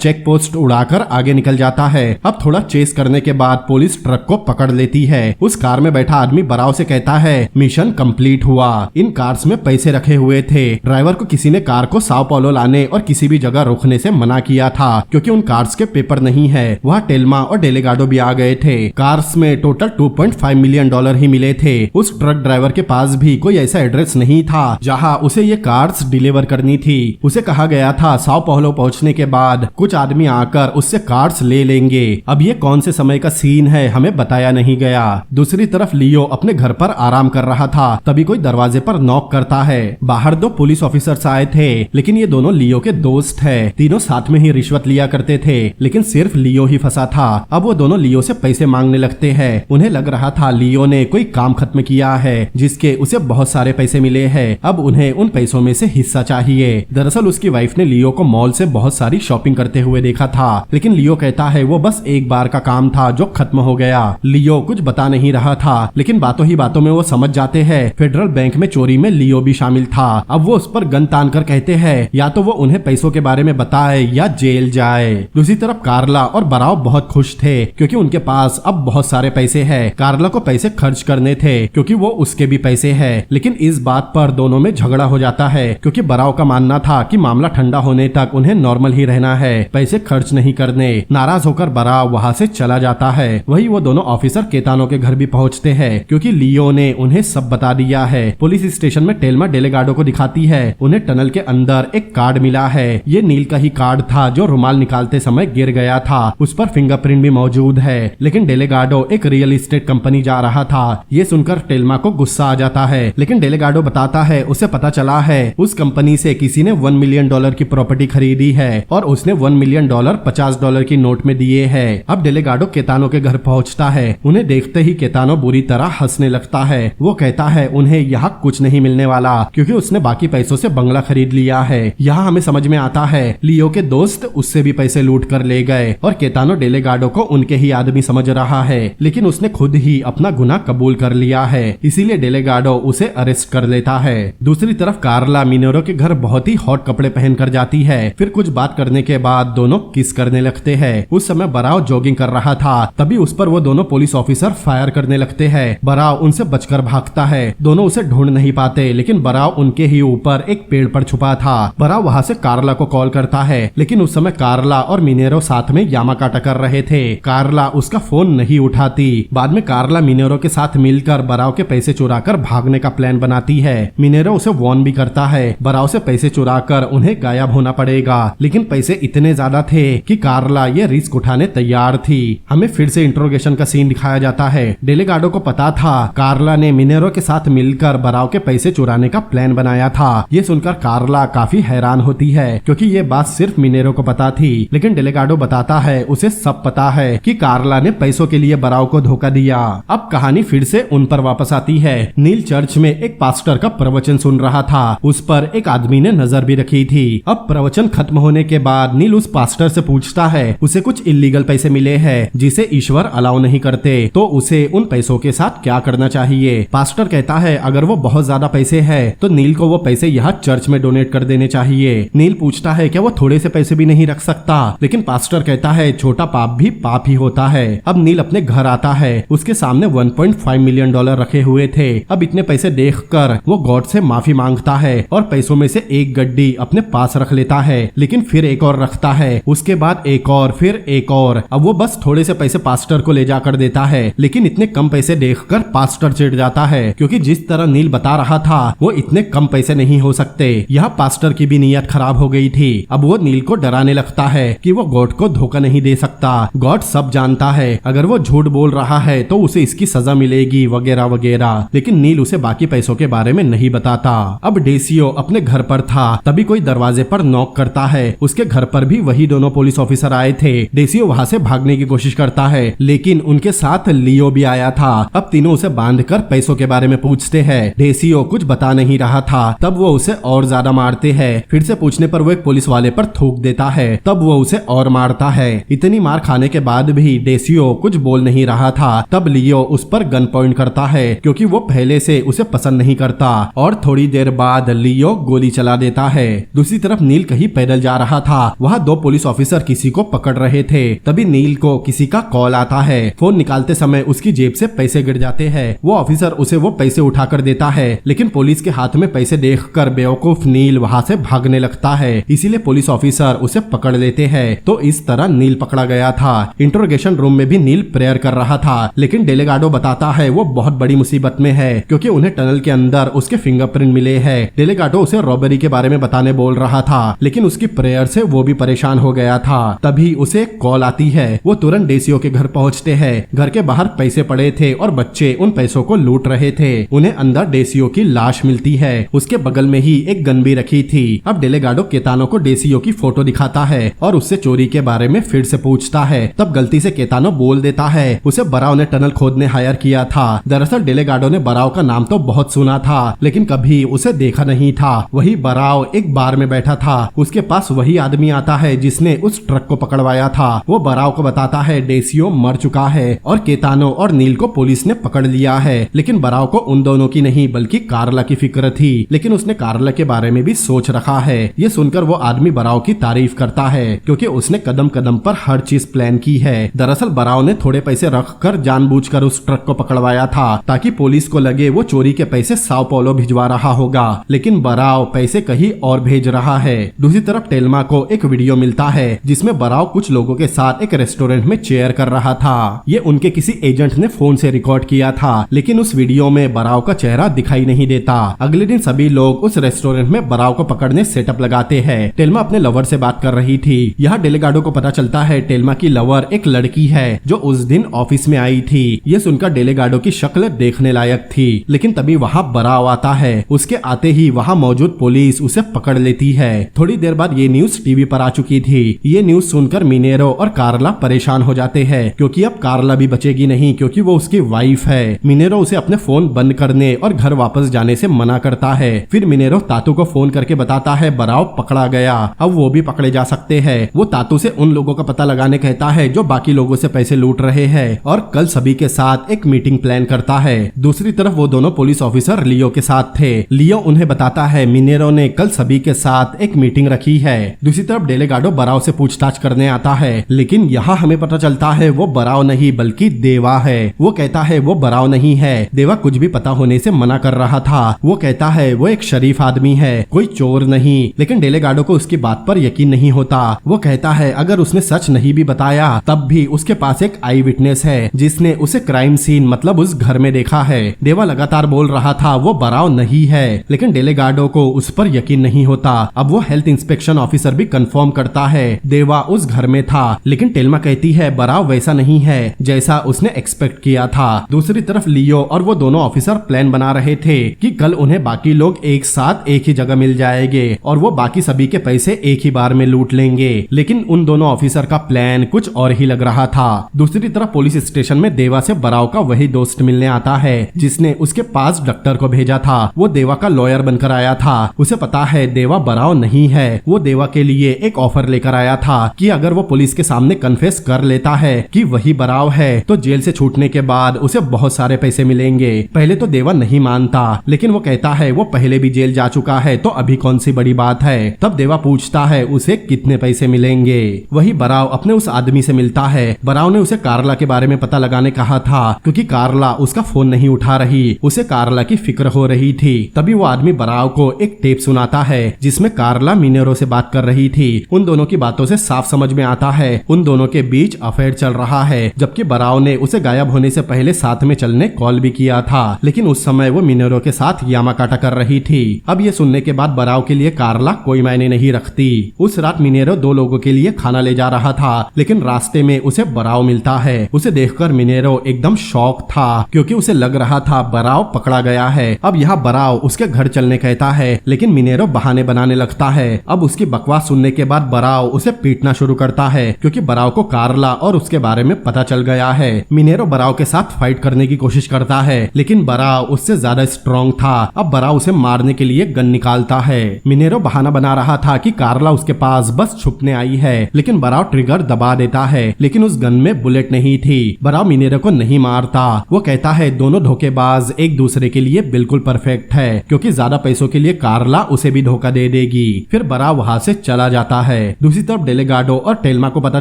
Speaker 1: चेक पोस्ट उड़ाकर आगे निकल जाता है। अब थोड़ा चेस करने के बाद पुलिस ट्रक को पकड़ लेती है। उस कार में बैठा आदमी बराव से कहता है मिशन कंप्लीट हुआ। इन कार्स में पैसे रखे हुए थे। ड्राइवर को किसी ने कार को साओ पाउलो लाने और किसी भी जगह रोकने से मना किया था क्योंकि उन कार्स के पेपर नहीं है। वहाँ टेल्मा और डेलेगाडो भी आ गए थे। कार्स में टोटल $2.5 मिलियन ही मिले थे। उस ट्रक ड्राइवर के पास भी कोई ऐसा एड्रेस नहीं था जहाँ उसे ये कार्स डिलीवर करनी थी। उसे कहा गया था साओ पाउलो पहुँचने के बाद कुछ आदमी आकर उससे कार्ड्स ले लेंगे। अब ये कौन से समय का सीन है हमें बताया नहीं गया। दूसरी तरफ लियो अपने घर पर आराम कर रहा था, तभी कोई दरवाजे पर नॉक करता है। बाहर 2 पुलिस ऑफिसर्स आए थे, लेकिन ये दोनों लियो के दोस्त है। तीनों साथ में ही रिश्वत लिया करते थे, लेकिन सिर्फ लियो ही फंसा था। अब वो दोनों लियो से पैसे मांगने लगते हैं। उन्हें लग रहा था लियो ने कोई काम खत्म किया है जिसके उसे बहुत सारे पैसे मिले हैं। अब उन्हें उन पैसों में से हिस्सा चाहिए। दरअसल उसकी वाइफ ने लियो को मॉल से बहुत सारी शॉपिंग करते हुए देखा था, लेकिन लियो कहता है वो बस एक बार का काम था जो खत्म हो गया। लियो कुछ बता नहीं रहा था, लेकिन बातों ही बातों में वो समझ जाते हैं फेडरल बैंक में चोरी में लियो भी शामिल था। अब वो उस पर गन तान कर कहते हैं या तो वो उन्हें पैसों के बारे में बताए या जेल जाए। दूसरी तरफ कार्ला और बराव बहुत खुश थे क्योंकि उनके पास अब बहुत सारे पैसे हैं। कार्ला को पैसे खर्च करने थे क्योंकि वो उसके भी पैसे हैं, लेकिन इस बात पर दोनों में झगड़ा हो जाता है क्योंकि बराव का मानना था कि मामला ठंडा होने तक उन्हें नॉर्मल ही रहना है, पैसे खर्च नहीं करने। नाराज होकर बराव वहाँ से चला जाता है। वही वो दोनों ऑफिसर केतानो के घर भी पहुँचते हैं क्योंकि लियो ने उन्हें सब बता दिया है। पुलिस स्टेशन में टेल्मा डेलेगाडो को दिखाती है उन्हें टनल के अंदर एक कार्ड मिला है। ये नील का ही कार्ड था जो रुमाल निकालते समय गिर गया था। उस पर फिंगरप्रिंट भी मौजूद है, लेकिन डेलेगाडो एक रियल एस्टेट कंपनी जा रहा था। ये सुनकर टेल्मा को गुस्सा आ जाता है, लेकिन डेलेगाडो बताता है उसे पता चला है उस कंपनी से किसी ने $1 मिलियन की प्रॉपर्टी खरीदी है और उसने $1 मिलियन $50 की नोट में दिए हैं। अब डेलेगाडो केतानो के घर पहुंचता है। उन्हें देखते ही केतानो बुरी तरह हंसने लगता है। वो कहता है उन्हें यहाँ कुछ नहीं मिलने वाला क्योंकि उसने बाकी पैसों से बंगला खरीद लिया है। यहाँ हमें समझ में आता है लियो के दोस्त उससे भी पैसे लूट कर ले गए और केतानो डेलेगाडो को उनके ही आदमी समझ रहा है, लेकिन उसने खुद ही अपना गुनाह कबूल कर लिया है, इसीलिए डेलेगाडो उसे अरेस्ट कर लेता है। दूसरी तरफ कार्ला मिनेरो के घर बहुत ही हॉट कपड़े पहन कर जाती है। फिर कुछ बात करने के बाद दोनों किस करने लगते हैं। उस समय बराव जॉगिंग कर रहा था, तभी उस पर वो दोनों पुलिस ऑफिसर फायर करने लगते हैं। बराव उनसे बचकर भागता है। दोनों उसे ढूंढ नहीं पाते, लेकिन बराव उनके ही ऊपर एक पेड़ पर छुपा था। बराव वहाँ से कार्ला को कॉल करता है, लेकिन उस समय कार्ला और मिनेरो साथ में यामाकाटा कर रहे थे। कार्ला उसका फोन नहीं उठाती। बाद में कार्ला मिनेरो के साथ मिलकर बराव के पैसे चुराकर भागने का प्लान बनाती है। मिनेरो उसे वॉर्न भी करता है बराव से पैसे चुराकर उन्हें गायब होना पड़ेगा, लेकिन पैसे इतने ज्यादा थे कि कार्ला ये रिस्क उठाने तैयार थी। हमें फिर से इंट्रोगेशन का सीन दिखाया जाता है। डेलेगाडो को पता था कार्ला ने मिनेरो के साथ मिलकर बराव के पैसे चुराने का प्लान बनाया था। ये सुनकर कार्ला काफी हैरान होती है क्योंकि ये बात सिर्फ मिनेरो को पता थी, लेकिन डेलेगाडो बताता है उसे सब पता है कि कार्ला ने पैसों के लिए बराव को धोखा दिया। अब कहानी फिर से उन पर वापस आती है। नील चर्च में एक पास्टर का प्रवचन सुन रहा था। उस पर एक आदमी ने नजर भी रखी थी। अब प्रवचन खत्म होने के बाद नील उस पास्टर से पूछता है उसे कुछ इलीगल पैसे मिले हैं जिसे ईश्वर अलाउ नहीं करते, तो उसे उन पैसों के साथ क्या करना चाहिए। पास्टर कहता है अगर वो बहुत ज्यादा पैसे है तो नील को वो पैसे यहाँ चर्च में डोनेट कर देने चाहिए। नील पूछता है क्या वो थोड़े से पैसे भी नहीं रख सकता, लेकिन पास्टर कहता है छोटा पाप भी पाप ही होता है। अब नील अपने घर आता है, उसके सामने 1.5 मिलियन डॉलर रखे हुए थे। अब इतने पैसे देखकर वो गॉड से माफी मांगता है और पैसों में से एक गड्डी अपने पास रख लेता है, लेकिन फिर एक और रखता है, उसके बाद एक और, फिर एक और। अब वो बस थोड़े से पैसे पास्टर को ले जाकर देता है, लेकिन इतने कम पैसे देखकर पास्टर चिढ़ जाता है, क्योंकि जिस तरह नील बता रहा था वो इतने कम पैसे नहीं हो सकते। यह पास्टर की भी नीयत खराब हो गई थी। अब वो नील को डराने लगता है कि वो गॉड को धोखा नहीं दे सकता, गॉड सब जानता है, अगर वो झूठ बोल रहा है तो उसे इसकी सजा मिलेगी वगैरह वगैरह। लेकिन नील उसे बाकी पैसों के बारे में नहीं बताता। अब डेसियो अपने घर पर था, तभी कोई दरवाजे पर नॉक करता है। उसके घर पर भी वही दोनों पुलिस ऑफिसर आए थे। डेसियो वहां से भागने की कोशिश करता है, लेकिन उनके साथ लियो भी आया था। अब तीनों उसे बांधकर पैसों के बारे में पूछते हैं। डेसियो कुछ बता नहीं रहा था, तब वो उसे और ज्यादा मारते हैं। फिर से पूछने पर वो एक पुलिस वाले पर थूक देता है, तब वो उसे और मारता है। इतनी मार खाने के बाद भी डेसियो कुछ बोल नहीं रहा था। तब लियो उस पर गन पॉइंट करता है, क्योंकि वो पहले से उसे पसंद नहीं करता, और थोड़ी देर बाद लियो गोली चला देता है। दूसरी तरफ नील कहीं पैदल जा रहा था, वहाँ दो पुलिस ऑफिसर किसी को पकड़ रहे थे। तभी नील को किसी का कॉल आता है। फोन निकालते समय उसकी जेब से पैसे गिर जाते हैं। वो ऑफिसर उसे वो पैसे उठाकर देता है, लेकिन पुलिस के हाथ में पैसे देखकर बेवकूफ नील वहाँ से भागने लगता है। इसीलिए पुलिस ऑफिसर उसे पकड़ लेते हैं। तो इस तरह नील पकड़ा गया था। इंट्रोगेशन रूम में भी नील प्रेयर कर रहा था, लेकिन डेलेगाडो बताता है वो बहुत बड़ी मुसीबत में है, क्योंकि उन्हें टनल के अंदर उसके फिंगरप्रिंट मिले हैं। डेलेगाडो उसे रॉबरी के बारे में बताने बोल रहा था, लेकिन उसकी प्रेयर से वो भी परेशान हो गया था। तभी उसे कॉल आती है। वो तुरंत डेसियो के घर पहुंचते हैं। घर के बाहर पैसे पड़े थे और बच्चे उन पैसों को लूट रहे थे। उन्हें अंदर डेसियो की लाश मिलती है, उसके बगल में ही एक गन भी रखी थी। अब डेलेगाडो केतानो को डेसियो की फोटो दिखाता है और उससे चोरी के बारे में फिर से पूछता है। तब गलती से केतानो बोल देता है उसे बराव ने टनल खोदने हायर किया था। दरअसल डेलेगाडो ने बराव का नाम तो बहुत सुना था, लेकिन कभी उसे देखा नहीं था। वही बराव एक बार में बैठा था, उसके पास वही आदमी आता है जिसने उस ट्रक को पकड़वाया था। वो बराव को बताता है डेसियो मर चुका है और केतानो और नील को पुलिस ने पकड़ लिया है। लेकिन बराव को उन दोनों की नहीं बल्कि कार्ला की फिक्र थी, लेकिन उसने कार्ला के बारे में भी सोच रखा है। ये सुनकर वो आदमी बराव की तारीफ करता है, क्योंकि उसने कदम कदम पर हर चीज प्लान की है। दरअसल बराव ने थोड़े पैसे रखकर जानबूझकर उस ट्रक को पकड़वाया था, ताकि पुलिस को लगे वो चोरी के पैसे साओ paulo भिजवा रहा होगा, लेकिन बराव पैसे कहीं और भेज रहा है। दूसरी तरफ टेल्मा को एक वीडियो मिलता है जिसमें बराव कुछ लोगों के साथ एक रेस्टोरेंट में चेयर कर रहा था। ये उनके किसी एजेंट ने फोन से रिकॉर्ड किया था, लेकिन उस वीडियो में बराव का चेहरा दिखाई नहीं देता। अगले दिन सभी लोग उस रेस्टोरेंट में बराव को पकड़ने सेटअप लगाते हैं। टेल्मा अपने लवर से बात कर रही थी। यहाँ डेलेगाडो को पता चलता है टेल्मा की लवर एक लड़की है जो उस दिन ऑफिस में आई थी। ये सुनकर डेलेगाडो की शक्ल देखने लायक थी, लेकिन तभी वहाँ बराव आता है। उसके आते ही वहाँ मौजूद पुलिस उसे पकड़ लेती है। थोड़ी देर बाद ये न्यूज टीवी पर आ चुकी थी। ये न्यूज सुनकर मिनेरो और कार्ला परेशान हो जाते हैं, क्योंकि अब कार्ला भी बचेगी नहीं, क्योंकि वो उसकी वाइफ है। मिनेरो उसे अपने फोन बंद करने और घर वापस जाने से मना करता है। फिर मिनेरो तातू को फोन करके बताता है बराव पकड़ा गया, अब वो भी पकड़े जा सकते हैं। वो तातू से उन लोगों का पता लगाने कहता है जो बाकी लोगों से पैसे लूट रहे हैं, और कल सभी के साथ एक मीटिंग प्लान करता है। दूसरी तरफ वो दोनों पुलिस ऑफिसर लियो के साथ थे। लियो उन्हें बताता है मिनेरो ने कल सभी के साथ एक मीटिंग रखी है। दूसरी तरफ डेलेगाडो बराव से पूछताछ करने आता है, लेकिन यहाँ हमें पता चलता है वो बराव नहीं बल्कि देवा है। वो कहता है वो बराव नहीं है। देवा कुछ भी पता होने से मना कर रहा था। वो कहता है वो एक शरीफ आदमी है, कोई चोर नहीं। लेकिन डेलेगाडो को उसकी बात पर यकीन नहीं होता। वो कहता है अगर उसने सच नहीं भी बताया तब भी उसके पास एक आई विटनेस है जिसने उसे क्राइम सीन मतलब उस घर में देखा है। देवा लगातार बोल रहा था वो बराव नहीं है, लेकिन डेलेगाडो को उस पर यकीन नहीं होता। अब वो हेल्थ इंस्पेक्शन ऑफिसर भी कंफर्म करता है देवा उस घर में था, लेकिन टेल्मा कहती है बराव वैसा नहीं है जैसा उसने एक्सपेक्ट किया था। दूसरी तरफ लियो और वो दोनों ऑफिसर प्लान बना रहे थे कि कल उन्हें बाकी लोग एक साथ एक ही जगह मिल जाएंगे और वो बाकी सभी के पैसे एक ही बार में लूट लेंगे, लेकिन उन दोनों ऑफिसर का प्लान कुछ और ही लग रहा था। दूसरी तरफ पुलिस स्टेशन में देवा से बराव का वही दोस्त मिलने आता है जिसने उसके पास डॉक्टर को भेजा था। वो देवा का लॉयर बनकर आया था। उसे पता है देवा बराव नहीं है। वो देवा के लिए एक ऑफर लेकर आया था कि अगर वो पुलिस के सामने कन्फेस कर लेता है कि वही बराव है तो जेल से छूटने के बाद उसे बहुत सारे पैसे मिलेंगे। पहले तो देवा नहीं मानता, लेकिन वो कहता है वो पहले भी जेल जा चुका है तो अभी कौन सी बड़ी बात है। तब देवा पूछता है उसे कितने पैसे मिलेंगे। वही बराव अपने उस आदमी से मिलता है। बराव ने उसे कार्ला के बारे में पता लगाने कहा था क्योंकि कार्ला उसका फोन नहीं उठा रही, उसे कार्ला की फिक्र हो रही थी। तभी वो आदमी बराव को एक टेप सुनाता है जिसमें कार्ला मिनेरो से बात कर रही थी। उन दोनों की बातों से साफ समझ में आता है उन दोनों के बीच अफेयर चल रहा है, जबकि बराव ने उसे गायब होने से पहले साथ में चलने कॉल भी किया था, लेकिन उस समय वो मिनेरो के साथ यामाकाटा कर रही थी। अब ये सुनने के बाद बराव के लिए कार्ला कोई मायने नहीं रखती। उस रात मिनेरो 2 लोगों के लिए खाना ले जा रहा था, लेकिन रास्ते में उसे बराव मिलता है। उसे देखकर मिनेरो एकदम शॉक था क्योंकि उसे लग रहा था बराव पकड़ा गया है। अब यहाँ बराव उसके घर चलने कहता है, लेकिन मिनेरो बहाने बनाने लगता है। अब उसकी बकवास सुनने के बाद बराव उसे पीटना शुरू करता है क्योंकि बराव को कार्ला और उसके बारे में पता चल गया है। मिनेरो बराव के साथ फाइट करने की कोशिश करता है, लेकिन बराव उससे ज्यादा स्ट्रॉन्ग था। अब बराव उसे मारने के लिए गन निकालता है। मिनेरो बहाना बना रहा था कि कार्ला उसके पास बस छुपने आई है, लेकिन बराव ट्रिगर दबा देता है, लेकिन उस गन में बुलेट नहीं थी। बराव मिनेरो को नहीं मारता। वो कहता है दोनों धोखेबाज एक दूसरे के लिए बिल्कुल परफेक्ट है क्योंकि ज्यादा पैसों के लिए कार्ला उसे भी धोखा दे देगी। फिर बराव वहाँ से चला जाता है। दूसरी तरफ डेलेगाडो और टेल्मा को पता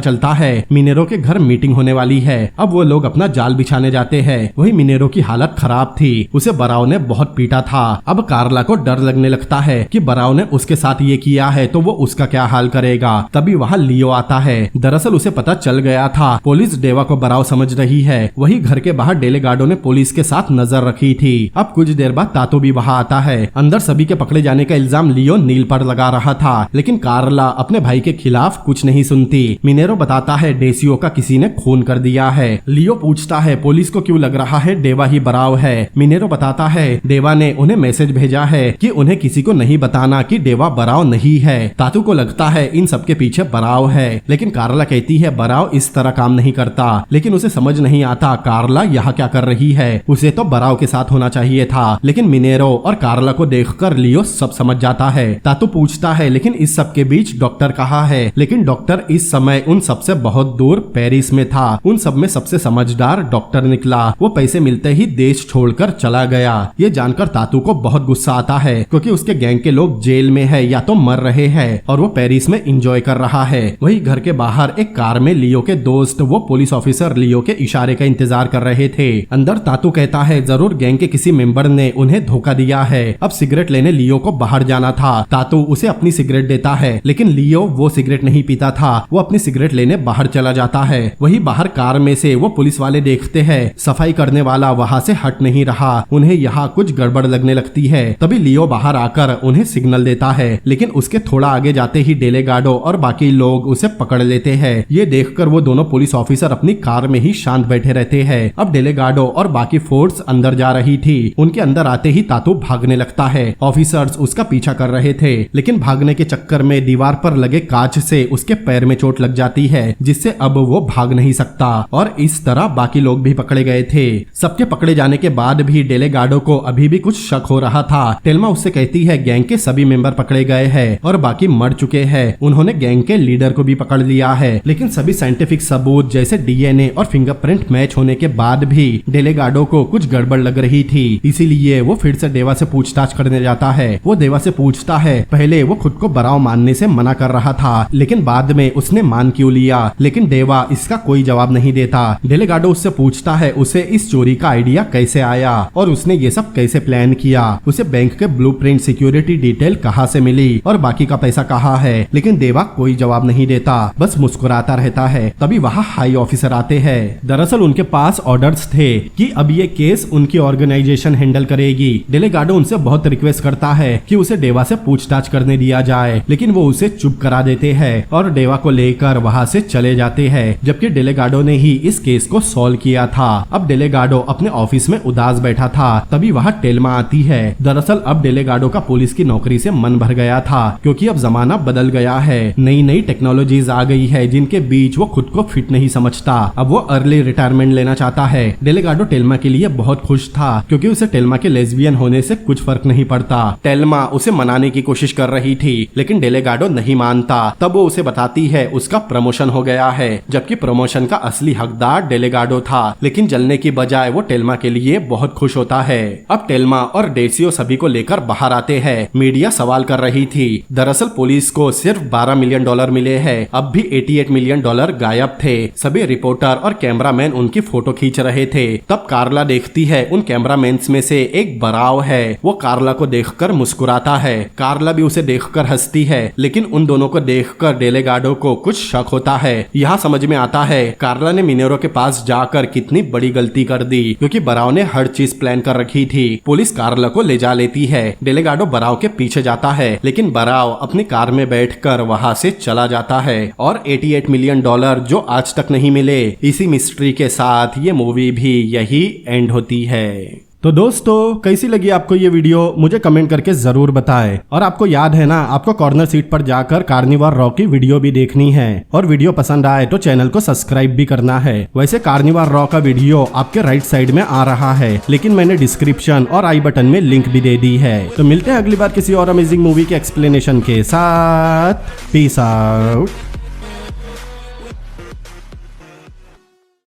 Speaker 1: चलता है मिनेरो के घर मीटिंग होने वाली है। अब वो लोग अपना जाल बिछाने जाते हैं। वही मिनेरो की हालत खराब थी, उसे बराव ने बहुत पीटा था। अब कार्ला को डर लगने लगता है कि बराव ने उसके साथ ये किया है तो वो उसका क्या हाल करेगा। तभी वहाँ लियो आता है। दरअसल उसे पता चल गया था पुलिस डेवा को बराव समझ रही है। वही घर के बाहर डेलेगाडो ने पुलिस के साथ नजर रखी थी। अब कुछ देर बाद तातो भी वहाँ आता है। अंदर सभी के पकड़े जाने का इल्जाम लियो नील पर लगा रहा था, लेकिन कार्ला अपने भाई के खिलाफ कुछ नहीं सुनती। मिनेरो बताता है डेसियो का किसी ने खून कर दिया है। लियो पूछता है पुलिस को क्यों लग रहा है डेवा ही बराव है। मिनेरो बताता है डेवा ने उन्हें मैसेज भेजा है कि उन्हें किसी को नहीं बताना कि डेवा बराव नहीं है। तातू को लगता है इन सबके पीछे बराव है, लेकिन कार्ला कहती है बराव इस तरह काम नहीं करता। लेकिन उसे समझ नहीं आता कार्ला यहाँ क्या कर रही है। उसे तो बराव के साथ होना चाहिए था, लेकिन मिनेरो और कार्ला को देखकर लियो सब समझ जाता है। तातू पूछता है लेकिन इस सब के बीच डॉक्टर कहाँ है। लेकिन डॉक्टर इस समय उन सबसे बहुत दूर पेरिस में था। उन सब में सबसे समझदार डॉक्टर निकला। वो पैसे मिलते ही देश छोड़कर चला गया। ये जानकर तातू को बहुत गुस्सा आता है क्योंकि उसके गैंग के लोग जेल में है या तो मर रहे हैं और वो पेरिस में एंजॉय कर रहा है। वही घर के बाहर एक कार में लियो के दोस्त वो पुलिस ऑफिसर लियो के इशारे का इंतजार कर रहे थे। अंदर तातू कहता है जरूर गैंग के किसी मेंबर ने उन्हें धोखा दिया है। अब सिगरेट लेने लियो को बाहर जाना था। तातू उसे अपनी सिगरेट देता है, लेकिन लियो वो सिगरेट नहीं पीता था। वो अपनी सिगरेट लेने बाहर चला जाता है। वही बाहर कार में से वो पुलिस वाले देखते हैं सफाई करने वाला वहाँ से हट नहीं रहा। उन्हें यहाँ कुछ गड़बड़ लगने लगती है। तभी लियो बाहर आकर उन्हें सिग्नल देता है, लेकिन उसके थोड़ा आगे जाते ही डेलेगाडो और बाकी लोग उसे पकड़ लेते हैं। ये देखकर वो दोनों पुलिस ऑफिसर अपनी कार में ही शांत बैठे रहते हैं। अब डेलेगाडो और बाकी फोर्स अंदर जा रही थी। उनके अंदर आते ही तातू भागने लगता है। ऑफिसर्स उसका पीछा कर रहे थे, लेकिन भागने के चक्कर में दीवार पर लगे कांच से उसके पैर में चोट लग जाती है, जिससे अब वो भाग नहीं सकता। और इस तरह बाकी लोग भी पकड़े गए थे। सबके पकड़े जाने के बाद भी डेलेगाडो को अभी भी कुछ शक हो रहा था। टेल्मा उससे कहती है गैंग के सभी मेंबर पकड़े गए हैं और बाकी मर चुके हैं। उन्होंने गैंग के लीडर को भी पकड़ लिया है, लेकिन सभी साइंटिफिक सबूत जैसे डीएनए और फिंगरप्रिंट मैच होने के बाद भी डेलेगाडो को कुछ गड़बड़ लग रही थी। इसीलिए वो फिर से डेवा से पूछताछ करने जाता है। वो डेवा से पूछता है पहले वो खुद को बराव मानने से मना कर रहा था, लेकिन बाद में उसने मान क्यों लिया। लेकिन डेवा इसका कोई जवाब नहीं देता। डेलेगाडो उससे पूछता है उसे इस चोरी का आइडिया कैसे आया और उसने ये सब कैसे प्लान किया। उसे बैंक के ब्लूप्रिंट सिक्योरिटी डिटेल कहाँ से मिली और बाकी का पैसा कहाँ है। लेकिन देवा कोई जवाब नहीं देता, बस मुस्कुराता रहता है। तभी वहाँ हाई ऑफिसर आते हैं। दरअसल उनके पास ऑर्डर्स थे कि अब ये केस उनकी ऑर्गेनाइजेशन हैंडल करेगी। डेलेगाडो उनसे बहुत रिक्वेस्ट करता है कि उसे डेवा से पूछताछ करने दिया जाए, लेकिन वो उसे चुप करा देते हैं और डेवा को लेकर वहाँ से चले जाते हैं, जबकि डेलेगाडो ने ही इस केस को सॉल्व किया था। अब डेलेगाडो अपने ऑफिस में उदास बैठा था। तभी वहाँ टेल्मा आती है। दरअसल अब डेलेगाडो का पुलिस की नौकरी से मन भर गया था, क्योंकि अब जमाना बदल गया है। नई नई टेक्नोलॉजीज आ गई है जिनके बीच वो खुद को फिट नहीं समझता। अब वो अर्ली रिटायरमेंट लेना चाहता है। डेलेगाडो टेल्मा के लिए बहुत खुश था, क्योंकि उसे टेल्मा के लेस्बियन होने से कुछ फर्क नहीं पड़ता। टेल्मा उसे मनाने की कोशिश कर रही थी, लेकिन डेलेगाडो नहीं मानता। तब वो उसे बताती है उसका प्रमोशन हो गया है, जबकि प्रमोशन का असली हकदार डेलेगाडो था। लेकिन जलने की बजाय वो टेल्मा के लिए बहुत खुश होता है। अब टेल्मा और डेसियो सभी को लेकर बाहर आते हैं। मीडिया सवाल कर रही थी। दरअसल पुलिस को सिर्फ $12 मिलियन मिले हैं। अब भी $88 मिलियन गायब थे। सभी रिपोर्टर और कैमरामैन उनकी फोटो खींच रहे थे। तब कार्ला देखती है उन कैमरामैन में से एक बराव है। वो कार्ला को देखकर मुस्कुराता है। कार्ला भी उसे देखकर हंसती है, लेकिन उन दोनों को देखकर डेलेगाडो को कुछ शक होता है। यहाँ समझ में आता है कार्ला ने मिनेरो के पास जाकर कितनी बड़ी गलती कर दी, क्योंकि बराव ने हर चीज प्लान कर रखी थी। पुलिस कार्ला को ले जा लेती है। डेलेगाडो बराव के पीछे जाता है, लेकिन बराव अपनी कार में बैठकर वहां से चला जाता है और $88 मिलियन जो आज तक नहीं मिले। इसी मिस्ट्री के साथ ये मूवी भी यही एंड होती है। तो दोस्तों, कैसी लगी आपको ये वीडियो मुझे कमेंट करके जरूर बताएं। और आपको याद है ना, आपको कॉर्नर सीट पर जाकर कार्निवाल रॉ की वीडियो भी देखनी है। और वीडियो पसंद आए तो चैनल को सब्सक्राइब भी करना है। वैसे कार्निवाल रॉ का वीडियो आपके राइट साइड में आ रहा है, लेकिन मैंने डिस्क्रिप्शन और आई बटन में लिंक भी दे दी है। तो मिलते हैं अगली बार किसी और अमेजिंग मूवी के एक्सप्लेनेशन के साथ। Peace out.